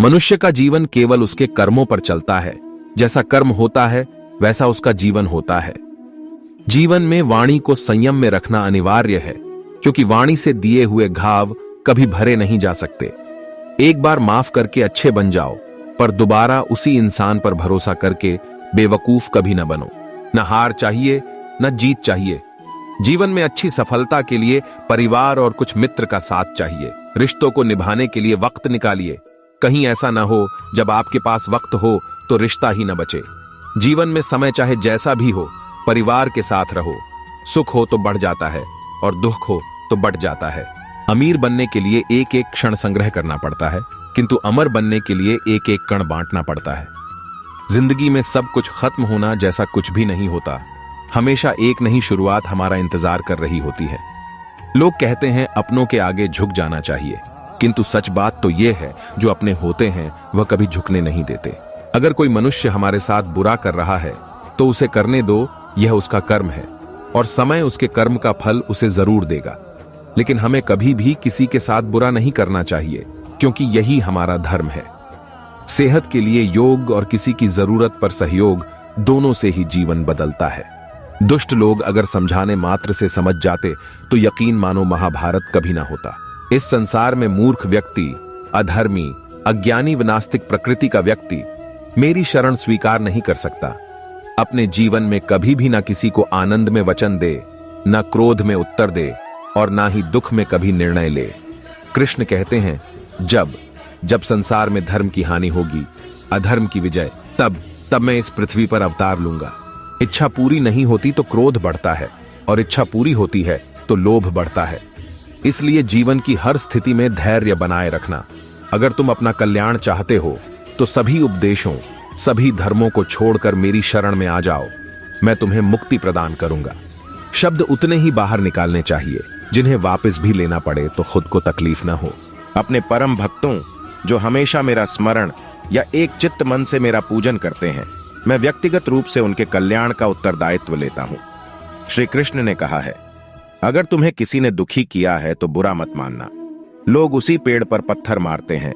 मनुष्य का जीवन केवल उसके कर्मों पर चलता है। जैसा कर्म होता है वैसा उसका जीवन होता है। जीवन में वाणी को संयम में रखना अनिवार्य है, क्योंकि वाणी से दिए हुए घाव कभी भरे नहीं जा सकते। एक बार माफ करके अच्छे बन जाओ, पर दोबारा उसी इंसान पर भरोसा करके बेवकूफ कभी न बनो। न हार चाहिए न जीत चाहिए। जीवन में अच्छी सफलता के लिए परिवार और कुछ मित्र का साथ चाहिए। रिश्तों को निभाने के लिए वक्त निकालिए। कहीं ऐसा न हो जब आपके पास वक्त हो तो रिश्ता ही न बचे। जीवन में समय चाहे जैसा भी हो, परिवार के साथ रहो। सुख हो तो बढ़ जाता है और दुख हो तो बढ़ जाता है। अमीर बनने के लिए एक एक क्षण संग्रह करना पड़ता है, किंतु अमर बनने के लिए एक एक कण बांटना पड़ता है। जिंदगी में सब कुछ खत्म होना जैसा कुछ भी नहीं होता। हमेशा एक नई शुरुआत हमारा इंतजार कर रही होती है। लोग कहते हैं अपनों के आगे झुक जाना चाहिए, किंतु सच बात तो यह है जो अपने होते हैं वह कभी झुकने नहीं देते। अगर कोई मनुष्य हमारे साथ बुरा कर रहा है तो उसे करने दो, यह उसका कर्म है और समय उसके कर्म का फल उसे जरूर देगा। लेकिन हमें कभी भी किसी के साथ बुरा नहीं करना चाहिए, क्योंकि यही हमारा धर्म है। सेहत के लिए योग और किसी की जरूरत पर सहयोग, दोनों से ही जीवन बदलता है। दुष्ट लोग अगर समझाने मात्र से समझ जाते तो यकीन मानो महाभारत कभी ना होता। इस संसार में मूर्ख व्यक्ति, अधर्मी, अज्ञानी व नास्तिक प्रकृति का व्यक्ति मेरी शरण स्वीकार नहीं कर सकता। अपने जीवन में कभी भी ना किसी को आनंद में वचन दे, ना क्रोध में उत्तर दे और ना ही दुख में कभी निर्णय ले। कृष्ण कहते हैं, जब संसार में धर्म की हानि होगी, अधर्म की विजय, तब मैं इस पृथ्वी पर अवतार लूंगा। इच्छा पूरी नहीं होती तो क्रोध बढ़ता है और इच्छा पूरी होती है तो लोभ बढ़ता है। इसलिए जीवन की हर स्थिति में धैर्य बनाए रखना। अगर तुम अपना कल्याण चाहते हो तो सभी उपदेशों, सभी धर्मों को छोड़कर मेरी शरण में आ जाओ। मैं तुम्हें मुक्ति प्रदान करूंगा। शब्द उतने ही बाहर निकालने चाहिए जिन्हें वापस भी लेना पड़े तो खुद को तकलीफ न हो। अपने परम भक्तों जो हमेशा मेरा स्मरण या एक चित्त मन से मेरा पूजन करते हैं, मैं व्यक्तिगत रूप से उनके कल्याण का उत्तरदायित्व लेता हूं। श्री कृष्ण ने कहा है, अगर तुम्हें किसी ने दुखी किया है तो बुरा मत मानना। लोग उसी पेड़ पर पत्थर मारते हैं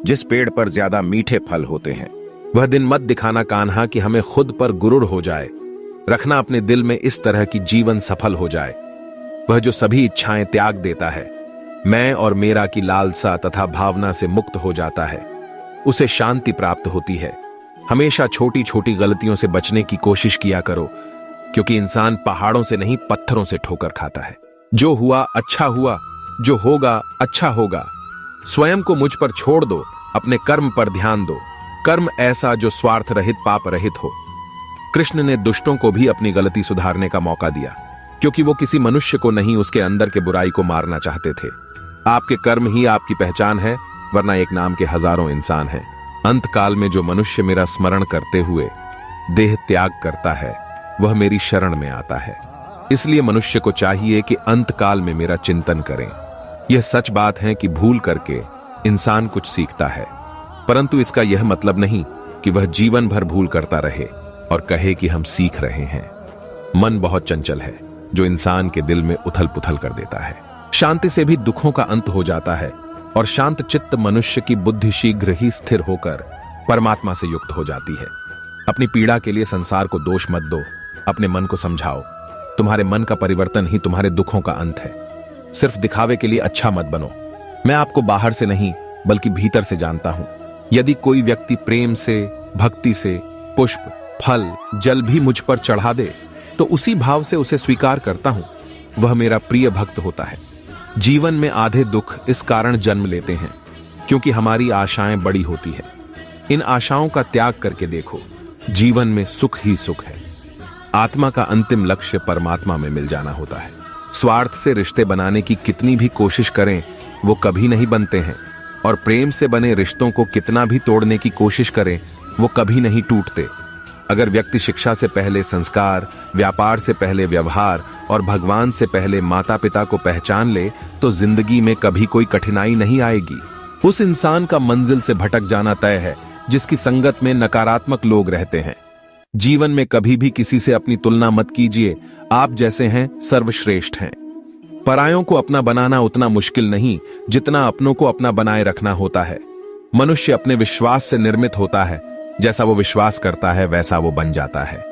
जिस पेड़ पर ज्यादा मीठे फल होते हैं। वह दिन मत दिखाना कान्हा कि हमें खुद पर गुरूर हो जाए। रखना अपने दिल में इस तरह की जीवन सफल हो जाए। वह जो सभी इच्छाएं त्याग देता है, मैं और मेरा की लालसा तथा भावना से मुक्त हो जाता है, उसे शांति प्राप्त होती है। हमेशा छोटी छोटी गलतियों से बचने की कोशिश किया करो, क्योंकि इंसान पहाड़ों से नहीं पत्थरों से ठोकर खाता है। जो हुआ अच्छा हुआ, जो होगा अच्छा होगा। स्वयं को मुझ पर छोड़ दो, अपने कर्म पर ध्यान दो। कर्म ऐसा जो स्वार्थ रहित, पाप रहित हो। कृष्ण ने दुष्टों को भी अपनी गलती सुधारने का मौका दिया, क्योंकि वो किसी मनुष्य को नहीं, उसके अंदर के बुराई को मारना चाहते थे। आपके कर्म ही आपकी पहचान है, वरना एक नाम के हजारों इंसान हैं। अंत काल में जो मनुष्य मेरा स्मरण करते हुए देह त्याग करता है, वह मेरी शरण में आता है। इसलिए मनुष्य को चाहिए कि अंत काल में मेरा चिंतन करें। यह सच बात है कि भूल करके इंसान कुछ सीखता है, परंतु इसका यह मतलब नहीं कि वह जीवन भर भूल करता रहे और कहे कि हम सीख रहे हैं। मन बहुत चंचल है, जो इंसान के दिल में उथल पुथल कर देता है। शांति से भी दुखों का अंत हो जाता है और शांत चित्त मनुष्य की बुद्धि शीघ्र ही स्थिर होकर परमात्मा से युक्त हो जाती है। अपनी पीड़ा के लिए संसार को दोष मत दो, अपने मन को समझाओ। तुम्हारे मन का परिवर्तन ही तुम्हारे दुखों का अंत है। सिर्फ दिखावे के लिए अच्छा मत बनो। मैं आपको बाहर से नहीं बल्कि भीतर से जानता हूं। यदि कोई व्यक्ति प्रेम से, भक्ति से पुष्प, फल, जल भी मुझ पर चढ़ा दे तो उसी भाव से उसे स्वीकार करता हूं। वह मेरा प्रिय भक्त होता है। जीवन में आधे दुख इस कारण जन्म लेते हैं क्योंकि हमारी आशाएं बड़ी होती है। इन आशाओं का त्याग करके देखो, जीवन में सुख ही सुख है। आत्मा का अंतिम लक्ष्य परमात्मा में मिल जाना होता है। स्वार्थ से रिश्ते बनाने की कितनी भी कोशिश करें, वो कभी नहीं बनते हैं, और प्रेम से बने रिश्तों को कितना भी तोड़ने की कोशिश करें, वो कभी नहीं टूटते। अगर व्यक्ति शिक्षा से पहले संस्कार, व्यापार से पहले व्यवहार और भगवान से पहले माता पिता को पहचान ले तो जिंदगी में कभी कोई कठिनाई नहीं आएगी। उस इंसान का मंजिल से भटक जाना तय है जिसकी संगत में नकारात्मक लोग रहते हैं। जीवन में कभी भी किसी से अपनी तुलना मत कीजिए। आप जैसे हैं सर्वश्रेष्ठ हैं। परायों को अपना बनाना उतना मुश्किल नहीं जितना अपनों को अपना बनाए रखना होता है। मनुष्य अपने विश्वास से निर्मित होता है। जैसा वो विश्वास करता है वैसा वो बन जाता है।